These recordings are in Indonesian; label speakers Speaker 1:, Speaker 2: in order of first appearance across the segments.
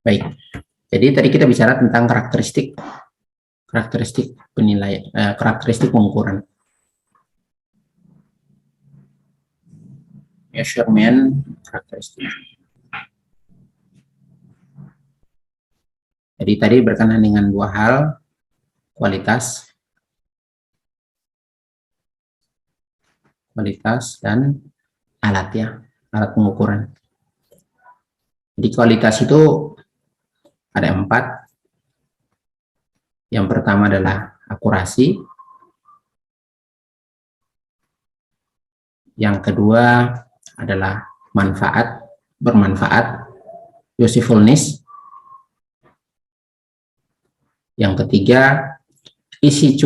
Speaker 1: Baik. Jadi tadi kita bicara tentang karakteristik penilaian, karakteristik pengukuran. Measurement karakteristik. Jadi tadi berkenaan dengan dua hal, kualitas dan alat ya, alat pengukuran. Jadi kualitas itu ada 4. Yang pertama adalah akurasi. Yang kedua adalah bermanfaat, usefulness. Yang ketiga, easy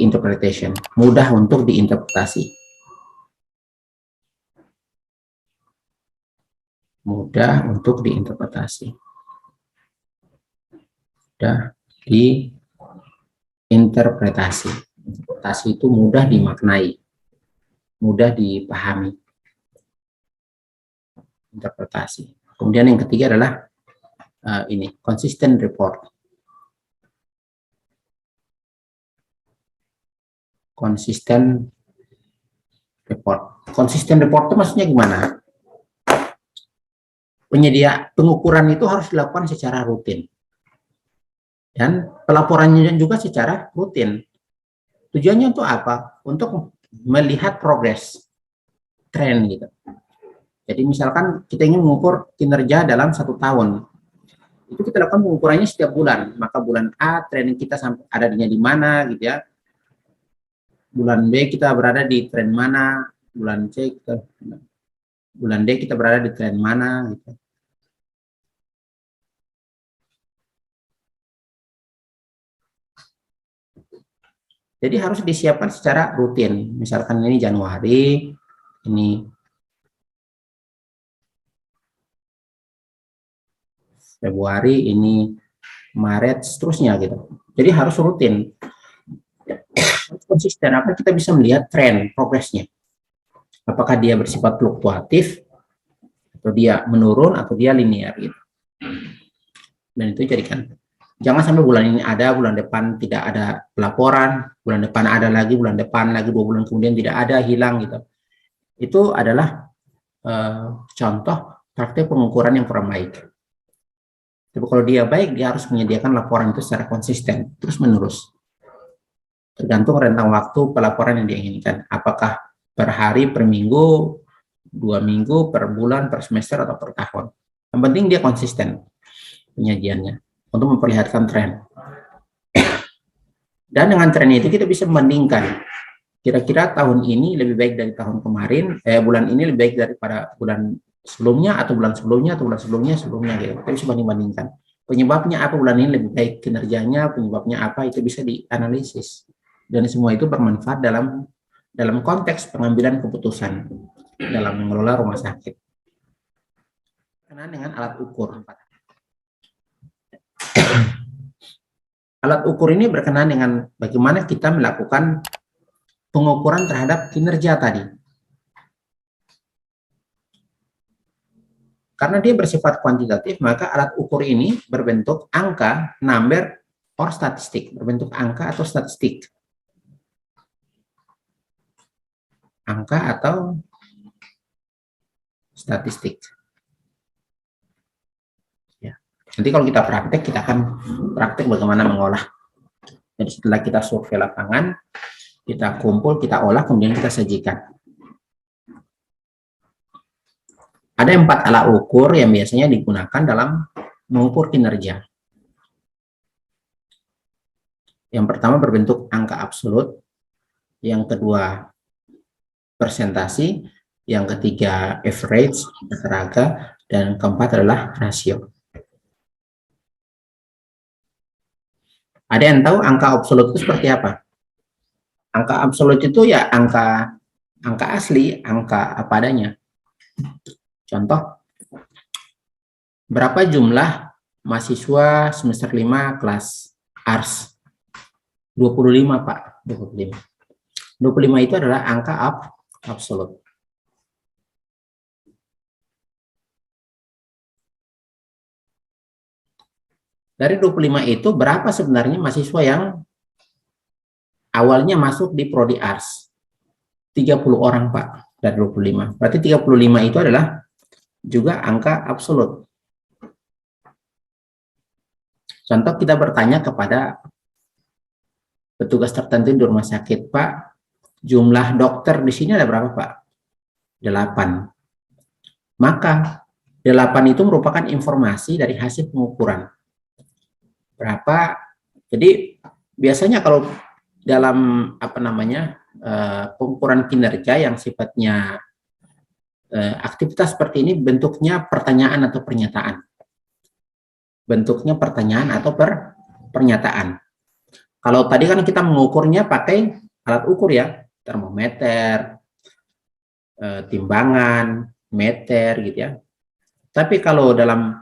Speaker 1: interpretation, mudah untuk diinterpretasi. Mudah diinterpretasi itu mudah dimaknai, mudah dipahami. Interpretasi. Kemudian yang ketiga adalah consistent report. Consistent report itu maksudnya gimana? Pengukuran itu harus dilakukan secara rutin. Dan pelaporannya juga secara rutin. Tujuannya untuk apa? Untuk melihat progres, tren gitu. Jadi misalkan kita ingin mengukur kinerja dalam 1 tahun. Itu kita lakukan pengukurannya setiap bulan. Maka bulan A tren kita ada di mana gitu ya. Bulan B kita berada di tren mana, bulan D kita berada di tren mana gitu. Jadi harus disiapkan secara rutin. Misalkan ini Januari, ini Februari, ini Maret, seterusnya gitu. Jadi harus rutin. Konsisten, apa kita bisa melihat tren progresnya. Apakah dia bersifat fluktuatif, atau dia menurun, atau dia linear gitu. Dan itu jadikan. Jangan sampai bulan ini ada, bulan depan tidak ada pelaporan, bulan depan ada lagi, bulan depan lagi, 2 bulan kemudian tidak ada, hilang gitu. Itu adalah contoh praktek pengukuran yang kurang baik. Tapi kalau dia baik, dia harus menyediakan laporan itu secara konsisten, terus menerus. Tergantung rentang waktu pelaporan yang diinginkan. Apakah per hari, per minggu, 2 minggu, per bulan, per semester, atau per tahun. Yang penting dia konsisten penyajiannya untuk memperlihatkan tren. Dan dengan tren itu kita bisa membandingkan. Kira-kira tahun ini lebih baik dari tahun kemarin, bulan ini lebih baik daripada bulan sebelumnya, atau bulan sebelumnya, atau bulan sebelumnya gitu. Kita bisa banding-bandingkan. Penyebabnya apa bulan ini lebih baik kinerjanya, penyebabnya apa, itu bisa dianalisis. Dan semua itu bermanfaat dalam konteks pengambilan keputusan dalam mengelola rumah sakit. Berkenaan dengan alat ukur. Alat ukur ini berkenaan dengan bagaimana kita melakukan pengukuran terhadap kinerja tadi. Karena dia bersifat kuantitatif, maka alat ukur ini berbentuk angka, number, or statistik. Berbentuk angka atau statistik. Angka atau statistik. Ya. Nanti kalau kita praktek, kita akan praktek bagaimana mengolah. Jadi setelah kita survei lapangan, kita kumpul, kita olah, kemudian kita sajikan. Ada 4 alat ukur yang biasanya digunakan dalam mengukur kinerja. Yang pertama berbentuk angka absolut, yang kedua persentasi, yang ketiga average, rata, dan keempat adalah rasio. Ada yang tahu angka absolut itu seperti apa? Angka absolut itu ya angka asli, angka apa adanya. Contoh, berapa jumlah mahasiswa semester 5 kelas ARS? 25, Pak. 25. 25 itu adalah angka absolut. Dari 25 itu berapa sebenarnya mahasiswa yang awalnya masuk di Prodi Ars? 30 orang, Pak, dari 25. Berarti 35 itu adalah juga angka absolut. Contoh kita bertanya kepada petugas tertentu di rumah sakit, Pak, jumlah dokter di sini ada berapa, Pak? 8. Maka 8 itu merupakan informasi dari hasil pengukuran. Berapa? Jadi biasanya kalau dalam pengukuran kinerja yang sifatnya aktivitas seperti ini bentuknya pertanyaan atau pernyataan. Bentuknya pertanyaan atau pernyataan. Kalau tadi kan kita mengukurnya pakai alat ukur ya, termometer, timbangan, meter gitu ya. Tapi kalau dalam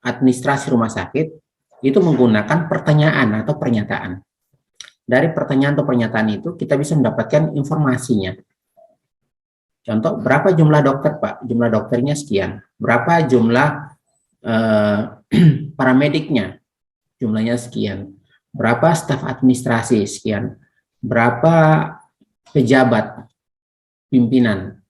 Speaker 1: administrasi rumah sakit itu menggunakan pertanyaan atau pernyataan. Dari pertanyaan atau pernyataan itu kita bisa mendapatkan informasinya. Contoh, berapa jumlah dokter, Pak? Jumlah dokternya sekian. Berapa jumlah paramediknya? Jumlahnya sekian. Berapa staf administrasi? Sekian. Berapa pejabat pimpinan?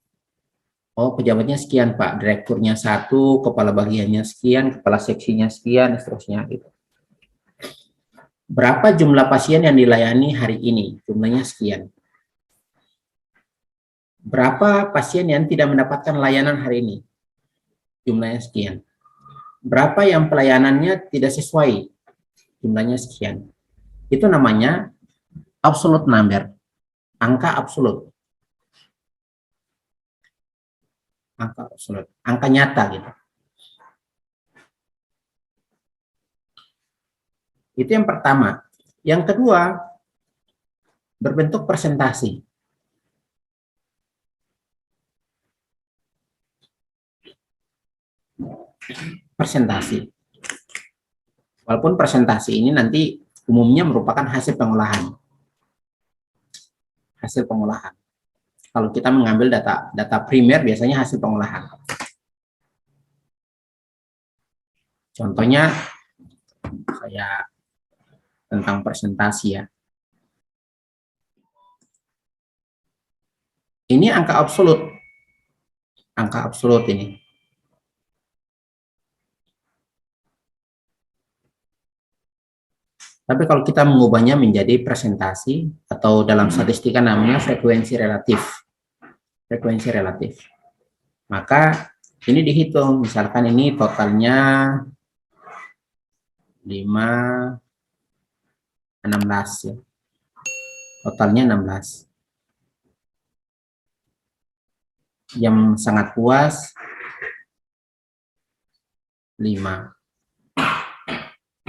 Speaker 1: Oh, pejabatnya sekian, Pak. Direkturnya 1, kepala bagiannya sekian, kepala seksinya sekian, seterusnya gitu. Berapa jumlah pasien yang dilayani hari ini? Jumlahnya sekian. Berapa pasien yang tidak mendapatkan layanan hari ini? Jumlahnya sekian. Berapa yang pelayanannya tidak sesuai? Jumlahnya sekian. Itu namanya absolute number. Angka absolut. Angka absolut. Angka nyata gitu. Itu yang pertama. Yang kedua, berbentuk presentasi. Presentasi. Walaupun presentasi ini nanti umumnya merupakan hasil pengolahan. Hasil pengolahan. Kalau kita mengambil data primer biasanya hasil pengolahan. Contohnya saya tentang presentasi ya. Ini angka absolut. Angka absolut ini. Tapi kalau kita mengubahnya menjadi presentasi atau dalam statistika namanya frekuensi relatif. Frekuensi relatif. Maka ini dihitung, misalkan ini totalnya 16 ya. Totalnya 16. Yang sangat puas 5.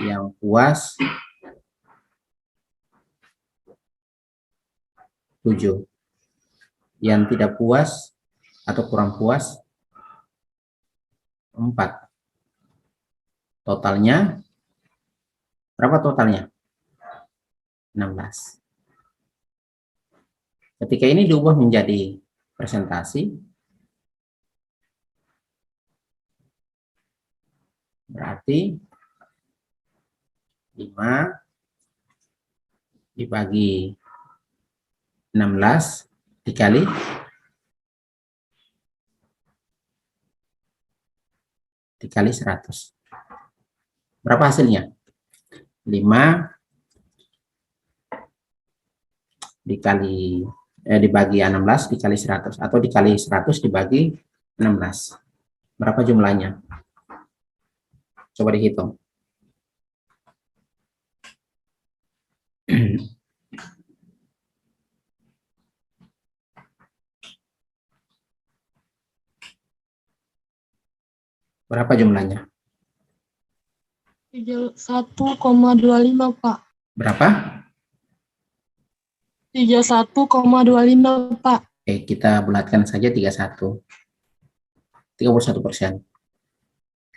Speaker 1: Yang puas 7. Yang tidak puas atau kurang puas 4. Totalnya berapa totalnya? 16. Ketika ini diubah menjadi presentasi, berarti 5 dibagi 16 dikali 100. Berapa hasilnya? 5 dibagi 16 dikali 100 atau dikali 100 dibagi 16. Berapa jumlahnya? Coba dihitung. Berapa jumlahnya?
Speaker 2: 1,25, Pak.
Speaker 1: Berapa?
Speaker 2: 31,25, Pak.
Speaker 1: Oke, kita bulatkan saja 31. 31%.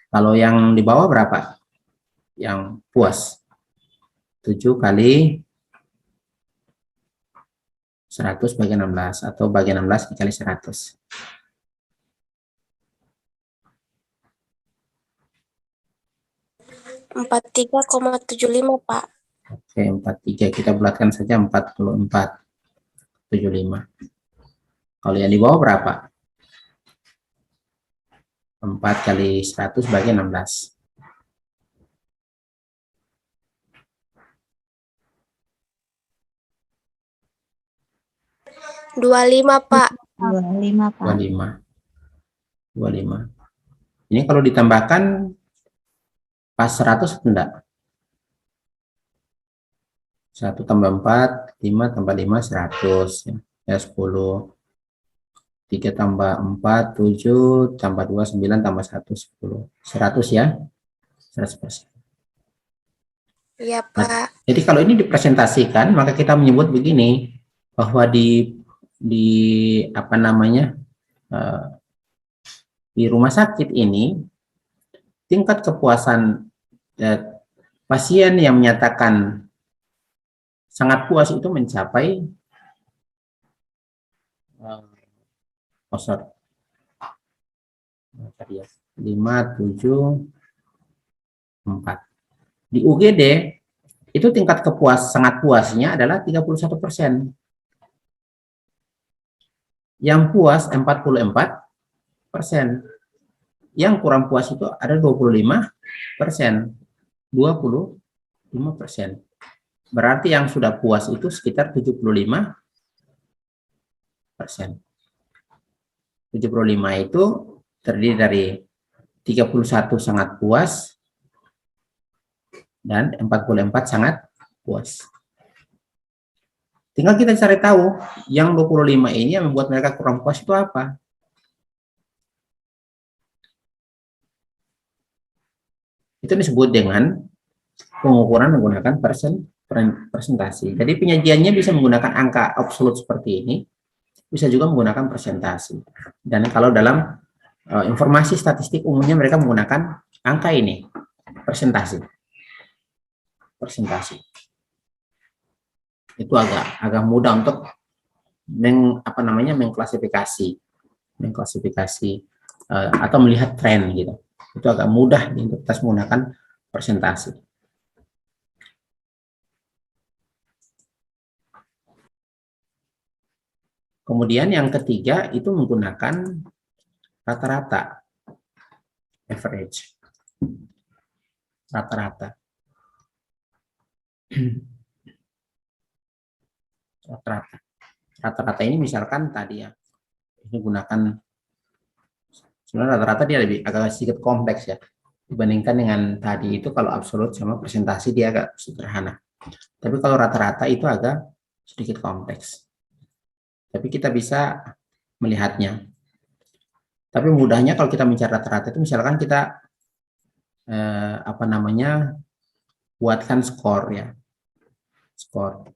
Speaker 1: Kalau yang di bawah berapa? Yang puas. 7 kali 100 bagi 16 atau bagi 16 dikali 100.
Speaker 3: 43,75, Pak.
Speaker 1: Oke, 43. Kita bulatkan saja 44,75. Kalau yang di bawah berapa? 4 kali 100 bagi 16.
Speaker 3: 25, Pak.
Speaker 4: 25, Pak.
Speaker 1: 25. 25. Ini kalau ditambahkan pas 100 enggak? 1 tambah 4, 5 tambah 5, 100. Ya, 10. 3 tambah 4, 7, tambah 2, 9, tambah 1, 10. 100 ya? 100%.
Speaker 3: Iya, Pak.
Speaker 1: Jadi kalau ini dipresentasikan, maka kita menyebut begini, bahwa di apa namanya, di rumah sakit ini, tingkat kepuasan pasien yang menyatakan sangat puas itu mencapai 5, 7, 4. Di UGD itu tingkat sangat puasnya adalah 31%. Yang puas 44%. Yang kurang puas itu ada 25%. 25%. Berarti yang sudah puas itu sekitar 75%. 75 itu terdiri dari 31 sangat puas dan 44 sangat puas. Tinggal kita cari tahu yang 25 ini yang membuat mereka kurang puas itu apa. Itu disebut dengan pengukuran menggunakan presentasi. Jadi penyajiannya bisa menggunakan angka absolut seperti ini, bisa juga menggunakan presentasi. Dan kalau dalam informasi statistik umumnya mereka menggunakan angka ini, presentasi. Itu agak mudah untuk mengklasifikasi atau melihat tren gitu. Itu agak mudah untuk kita menggunakan presentasi. Kemudian yang ketiga itu menggunakan rata-rata, average, rata-rata. Rata-rata ini misalkan tadi ya, ini gunakan, sebenarnya rata-rata dia agak sedikit kompleks ya, dibandingkan dengan tadi itu. Kalau absolut sama presentasi dia agak sederhana. Tapi kalau rata-rata itu agak sedikit kompleks. Tapi kita bisa melihatnya. Tapi mudahnya kalau kita mencari rata-rata itu misalkan kita buatkan skor ya. Skor.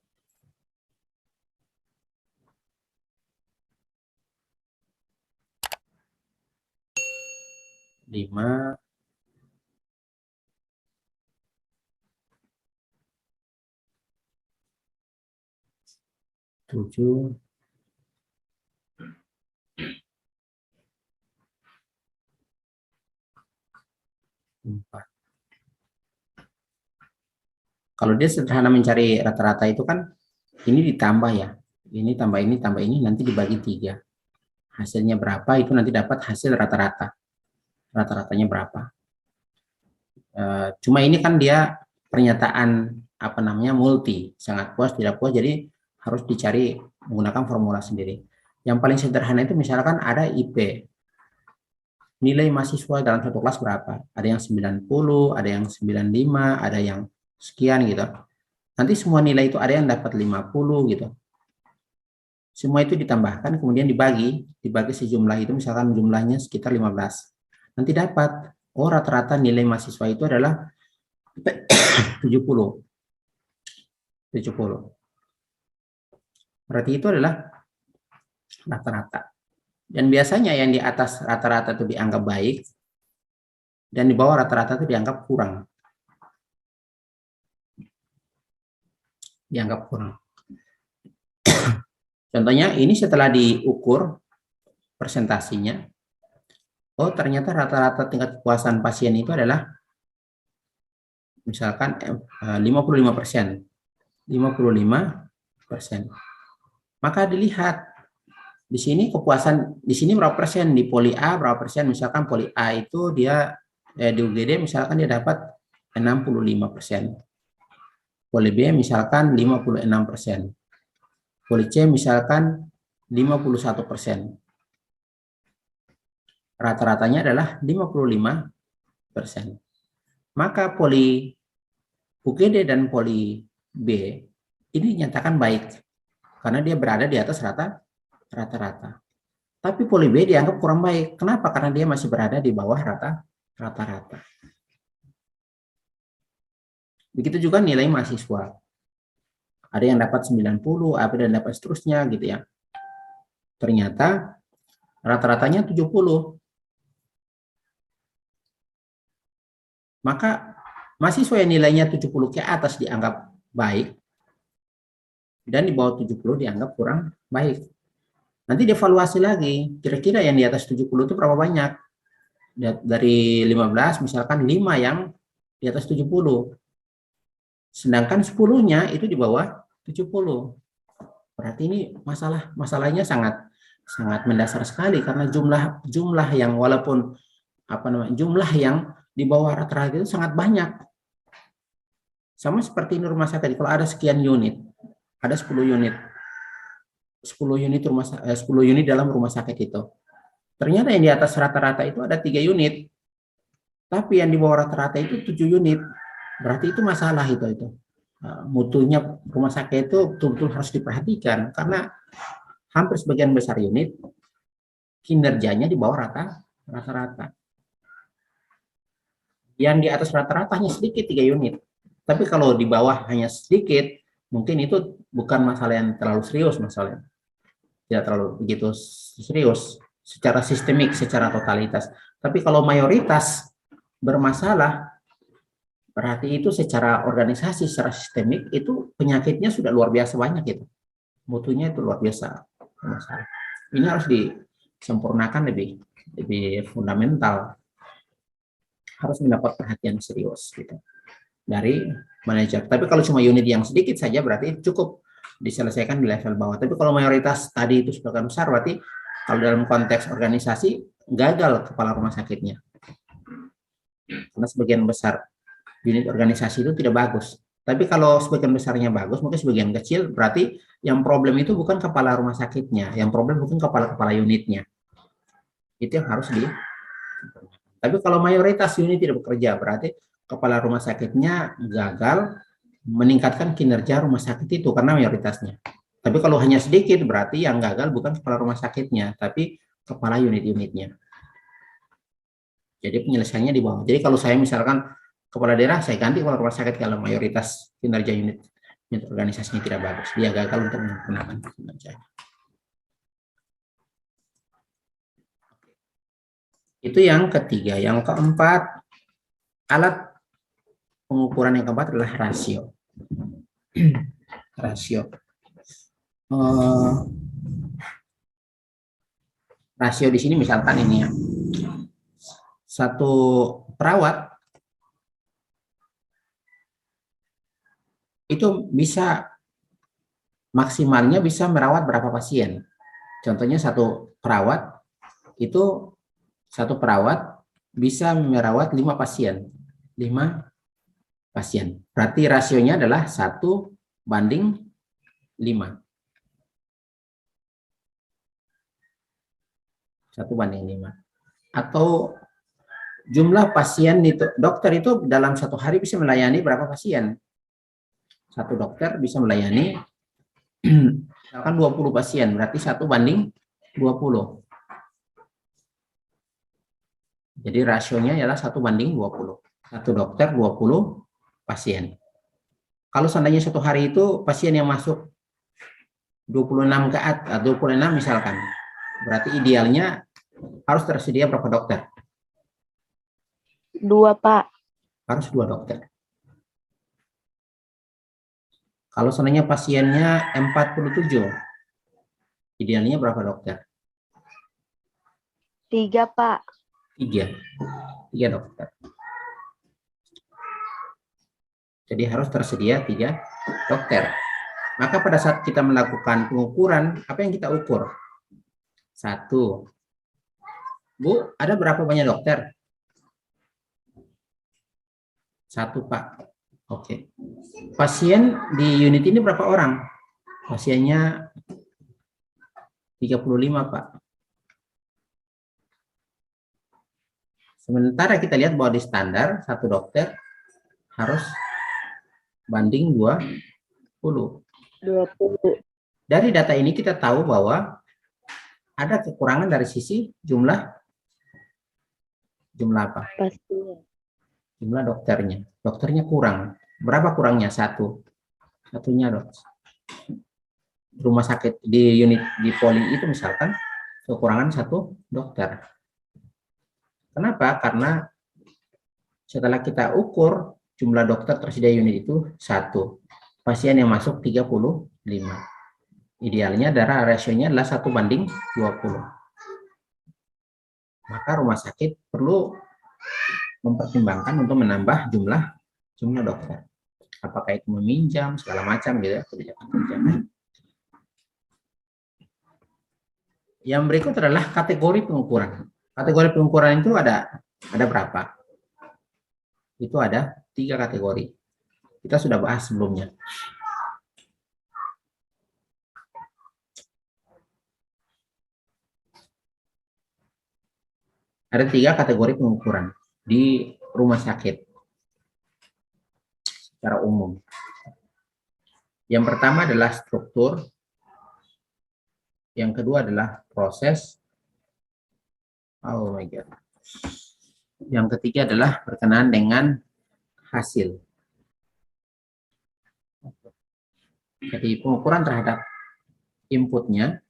Speaker 1: Lima, 7, 4. Kalau dia sederhana mencari rata-rata itu kan ini ditambah ya, ini tambah ini nanti dibagi 3. Hasilnya berapa itu nanti dapat hasil rata-rata. Rata-ratanya berapa? Cuma ini kan dia pernyataan multi, sangat puas, tidak puas, jadi harus dicari menggunakan formula sendiri. Yang paling sederhana itu misalkan ada IP. Nilai mahasiswa dalam satu kelas berapa? Ada yang 90, ada yang 95, ada yang sekian gitu. Nanti semua nilai itu ada yang dapat 50 gitu. Semua itu ditambahkan kemudian dibagi sejumlah itu, misalkan jumlahnya sekitar 15. Nanti dapat rata-rata nilai mahasiswa itu adalah 70. Berarti itu adalah rata-rata. Dan biasanya yang di atas rata-rata itu dianggap baik, dan di bawah rata-rata itu dianggap kurang. Contohnya ini setelah diukur presentasinya, ternyata rata-rata tingkat kepuasan pasien itu adalah misalkan 55%. 55%. Maka dilihat di sini kepuasan di sini berapa persen, di poli A berapa persen. Misalkan poli A itu dia di UGD misalkan dia dapat 65%. Poli B misalkan 56%. Poli C misalkan 51%. Rata-ratanya adalah 55%. Maka poli UGD dan poli B ini dinyatakan baik karena dia berada di atas rata-rata. Tapi poli B dianggap kurang baik. Kenapa? Karena dia masih berada di bawah rata-rata. Begitu juga nilai mahasiswa. Ada yang dapat 90, ada yang dapat seterusnya gitu ya. Ternyata rata-ratanya 70. Maka mahasiswa yang nilainya 70 ke atas dianggap baik dan di bawah 70 dianggap kurang baik. Nanti dievaluasi lagi, kira-kira yang di atas 70 itu berapa banyak? Dari 15 misalkan 5 yang di atas 70. Sedangkan 10-nya itu di bawah 70. Berarti ini masalahnya sangat mendasar sekali karena jumlah yang walaupun jumlah yang di bawah rata-rata itu sangat banyak. Sama seperti ini rumah sakit, kalau ada sekian unit, ada 10 unit. 10 unit dalam rumah sakit itu. Ternyata yang di atas rata-rata itu ada 3 unit. Tapi yang di bawah rata-rata itu 7 unit. Berarti itu masalah itu. Mutunya rumah sakit itu betul-betul harus diperhatikan karena hampir sebagian besar unit kinerjanya di bawah rata-rata. Yang di atas rata-rata hanya sedikit 3 unit. Tapi kalau di bawah hanya sedikit, mungkin itu bukan masalah yang terlalu serius masalahnya. Tidak terlalu begitu serius secara sistemik, secara totalitas. Tapi kalau mayoritas bermasalah, berarti itu secara organisasi, secara sistemik, itu penyakitnya sudah luar biasa banyak itu. Mutunya itu luar biasa masalah. Ini harus disempurnakan lebih fundamental. Harus mendapat perhatian serius gitu dari manajer. Tapi kalau cuma unit yang sedikit saja berarti cukup diselesaikan di level bawah. Tapi kalau mayoritas tadi itu sebagian besar berarti kalau dalam konteks organisasi gagal kepala rumah sakitnya. Karena sebagian besar unit organisasi itu tidak bagus. Tapi kalau sebagian besarnya bagus, mungkin sebagian kecil berarti yang problem itu bukan kepala rumah sakitnya, yang problem bukan kepala unitnya. Itu yang harus Tapi kalau mayoritas unit tidak bekerja berarti kepala rumah sakitnya gagal meningkatkan kinerja rumah sakit itu karena mayoritasnya. Tapi kalau hanya sedikit berarti yang gagal bukan kepala rumah sakitnya, tapi kepala unit-unitnya. Jadi penyelesaiannya di bawah. Jadi kalau saya misalkan kepala daerah, saya ganti kepala rumah sakit kalau mayoritas kinerja unit organisasinya tidak bagus. Dia gagal untuk menggunakan kinerja. Itu yang ketiga. Yang keempat, alat pengukuran yang keempat adalah rasio. Rasio. Rasio di sini misalkan ini ya. Satu perawat itu bisa maksimalnya bisa merawat berapa pasien. Contohnya satu perawat bisa merawat 5 pasien. 5 pasien. Berarti rasionya adalah 1:5. 1:5. Atau jumlah pasien itu, dokter itu dalam satu hari bisa melayani berapa pasien? Satu dokter bisa melayani misalkan 20 pasien, berarti 1:20. Jadi rasionya adalah 1:20. Satu dokter 20 pasien. Kalau seandainya satu hari itu pasien yang masuk 26 ke atas, 26 misalkan, berarti idealnya harus tersedia berapa dokter?
Speaker 3: 2, Pak.
Speaker 1: Harus 2 dokter. Kalau seandainya pasiennya 47, idealnya berapa dokter?
Speaker 3: 3, Pak.
Speaker 1: 3 dokter. Jadi harus tersedia 3 dokter. Maka pada saat kita melakukan pengukuran, apa yang kita ukur? 1. Bu, ada berapa banyak dokter? 1, Pak. Oke. Pasien di unit ini berapa orang? Pasiennya 35, Pak. Sementara kita lihat bahwa di standar 1 dokter harus banding 20. Dari data ini kita tahu bahwa ada kekurangan dari sisi jumlah apa?
Speaker 3: Pastinya.
Speaker 1: Jumlah dokternya. Dokternya kurang. Berapa kurangnya? 1. Satunya, Dok. Rumah sakit di unit di poli itu misalkan kekurangan 1 dokter. Kenapa? Karena setelah kita ukur jumlah dokter tersedia unit itu 1. Pasien yang masuk 35. Idealnya darah rasionya adalah 1:20. Maka rumah sakit perlu mempertimbangkan untuk menambah jumlah dokter. Apakah itu meminjam segala macam gitu ya, kebijakan-kebijakan. Yang berikut adalah kategori pengukuran. Kategori pengukuran itu ada berapa? Itu ada 3 kategori. Kita sudah bahas sebelumnya. Ada 3 kategori pengukuran di rumah sakit secara umum. Yang pertama adalah struktur. Yang kedua adalah proses. Oh my God. Yang ketiga adalah berkenaan dengan hasil. Jadi pengukuran terhadap inputnya,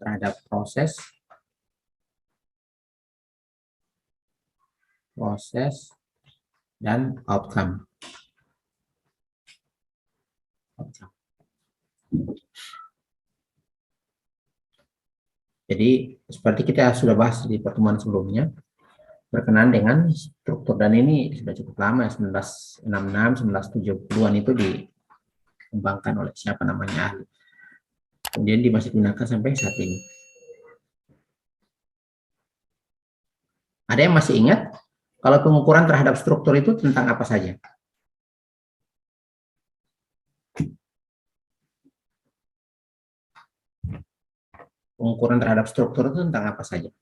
Speaker 1: terhadap proses, dan outcome. Jadi seperti kita sudah bahas di pertemuan sebelumnya berkenaan dengan struktur, dan ini sudah cukup lama, 1966, 1970-an itu dikembangkan oleh siapa namanya ahli. Kemudian masih digunakan sampai saat ini. Ada yang masih ingat kalau pengukuran terhadap struktur itu tentang apa saja? Pengukuran terhadap struktur itu tentang apa saja?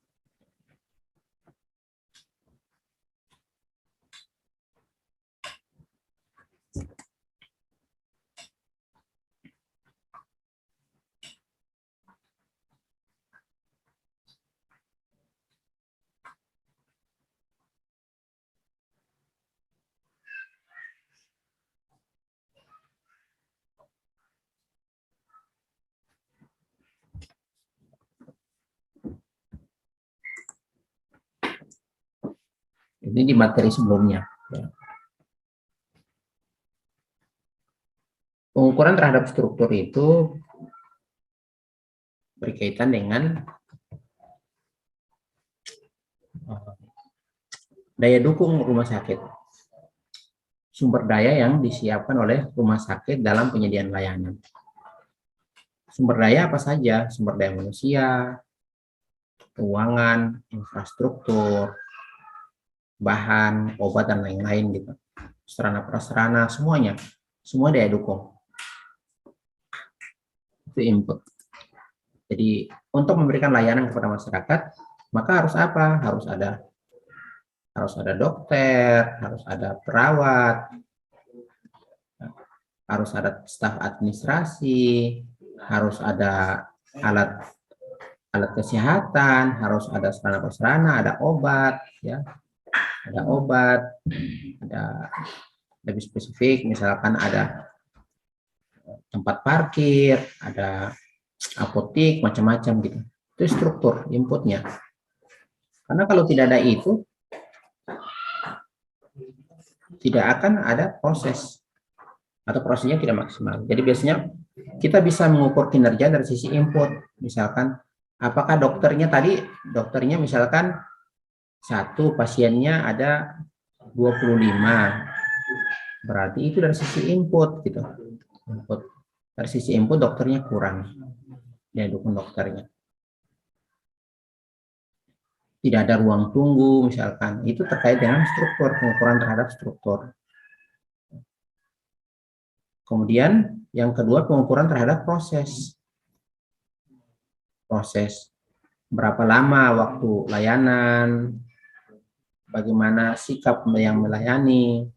Speaker 1: Ini di materi sebelumnya. Pengukuran terhadap struktur itu berkaitan dengan daya dukung rumah sakit. Sumber daya yang disiapkan oleh rumah sakit dalam penyediaan layanan. Sumber daya apa saja? Sumber daya manusia, keuangan, infrastruktur, bahan, obat, dan lain-lain gitu. Sarana prasarana, semuanya. Semua daya dukung. Itu input. Jadi untuk memberikan layanan kepada masyarakat, maka harus apa? Harus ada dokter, harus ada perawat, harus ada staf administrasi, harus ada alat kesehatan, harus ada sarana prasarana, ada obat, ya, ada lebih spesifik, misalkan ada tempat parkir, ada apotik, macam-macam gitu. Itu struktur inputnya. Karena kalau tidak ada itu, tidak akan ada proses, atau prosesnya tidak maksimal. Jadi biasanya kita bisa mengukur kinerja dari sisi input. Misalkan apakah dokternya misalkan 1 pasiennya ada 25. Berarti itu dari sisi input gitu. Input. Dari sisi input dokternya kurang. Dia dukung dokternya. Tidak ada ruang tunggu misalkan. Itu terkait dengan struktur, pengukuran terhadap struktur. Kemudian yang kedua pengukuran terhadap proses. Proses. Berapa lama waktu layanan, bagaimana sikap yang melayani,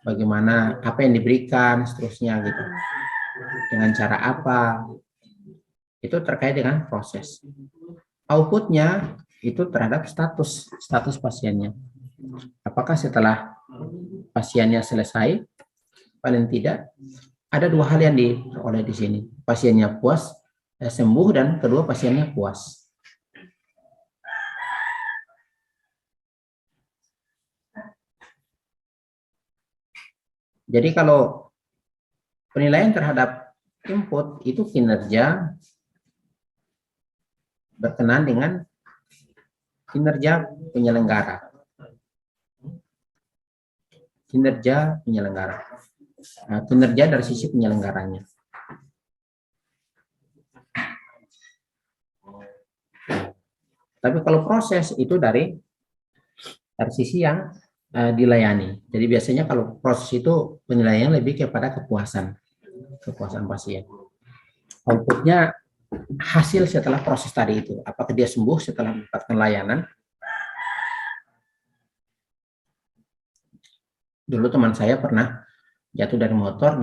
Speaker 1: bagaimana apa yang diberikan, seterusnya gitu, dengan cara apa, itu terkait dengan proses. Outputnya itu terhadap status pasiennya. Apakah setelah pasiennya selesai, paling tidak ada dua hal yang diperoleh di sini. Pasiennya puas, sembuh, dan kedua pasiennya puas. Jadi kalau penilaian terhadap input itu kinerja berkenaan dengan kinerja penyelenggara. Kinerja penyelenggara. Nah, kinerja dari sisi penyelenggaranya. Tapi kalau proses itu dari sisi yang dilayani. Jadi biasanya kalau proses itu penilaian lebih kepada kepuasan pasien. Outputnya hasil setelah proses tadi itu. Apakah dia sembuh setelah mendapatkan layanan? Dulu teman saya pernah jatuh dari motor,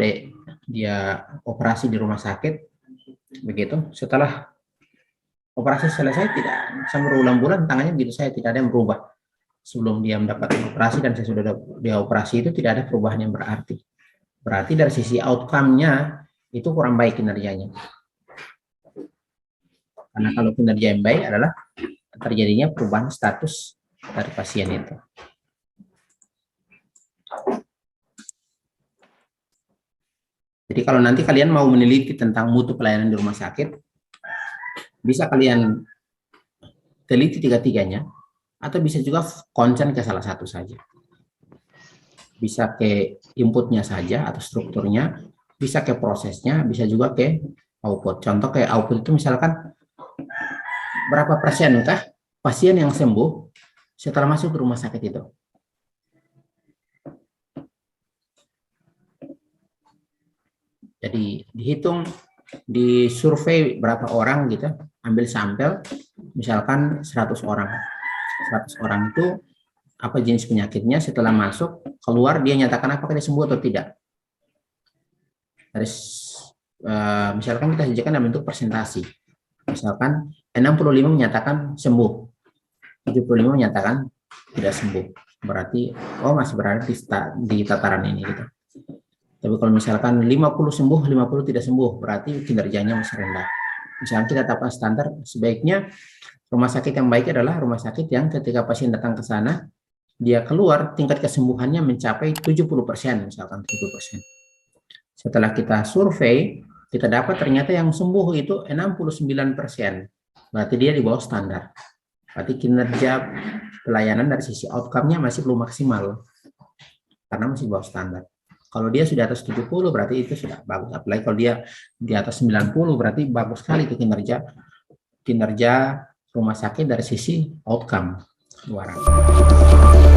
Speaker 1: dia operasi di rumah sakit, begitu. Setelah operasi selesai, tidak sampai berbulan-bulan tangannya begitu saya, tidak ada yang berubah. Sebelum dia mendapatkan operasi dan sesudah dia operasi itu tidak ada perubahan yang berarti. Berarti dari sisi outcome-nya itu kurang baik kinerjanya. Karena kalau kinerja yang baik adalah terjadinya perubahan status dari pasien itu. Jadi kalau nanti kalian mau meneliti tentang mutu pelayanan di rumah sakit, bisa kalian teliti tiga-tiganya, atau bisa juga konsen ke salah satu saja. Bisa ke inputnya saja atau strukturnya, bisa ke prosesnya, bisa juga ke output. Contoh kayak output itu misalkan berapa persenkah pasien yang sembuh setelah masuk ke rumah sakit itu. Jadi dihitung, disurvei berapa orang gitu, ambil sampel, misalkan 100 orang. 100 orang itu apa jenis penyakitnya, setelah masuk, keluar dia nyatakan apakah dia sembuh atau tidak. Dari, misalkan kita sajikan dalam bentuk presentasi. Misalkan 65 menyatakan sembuh, 75 menyatakan tidak sembuh. Berarti, masih berada di tataran ini gitu. Tapi kalau misalkan 50 sembuh, 50 tidak sembuh, berarti kinerjanya masih rendah. Misalkan kita tetapkan standar, sebaiknya rumah sakit yang baik adalah rumah sakit yang ketika pasien datang ke sana, dia keluar tingkat kesembuhannya mencapai 70%, misalkan 70%. Setelah kita survei, kita dapat ternyata yang sembuh itu 69%. Berarti dia di bawah standar. Berarti kinerja pelayanan dari sisi outcome-nya masih belum maksimal. Karena masih bawah standar. Kalau dia sudah atas 70 berarti itu sudah bagus. Apalagi kalau dia di atas 90 berarti bagus sekali itu kinerja rumah sakit dari sisi outcome. Luar biasa.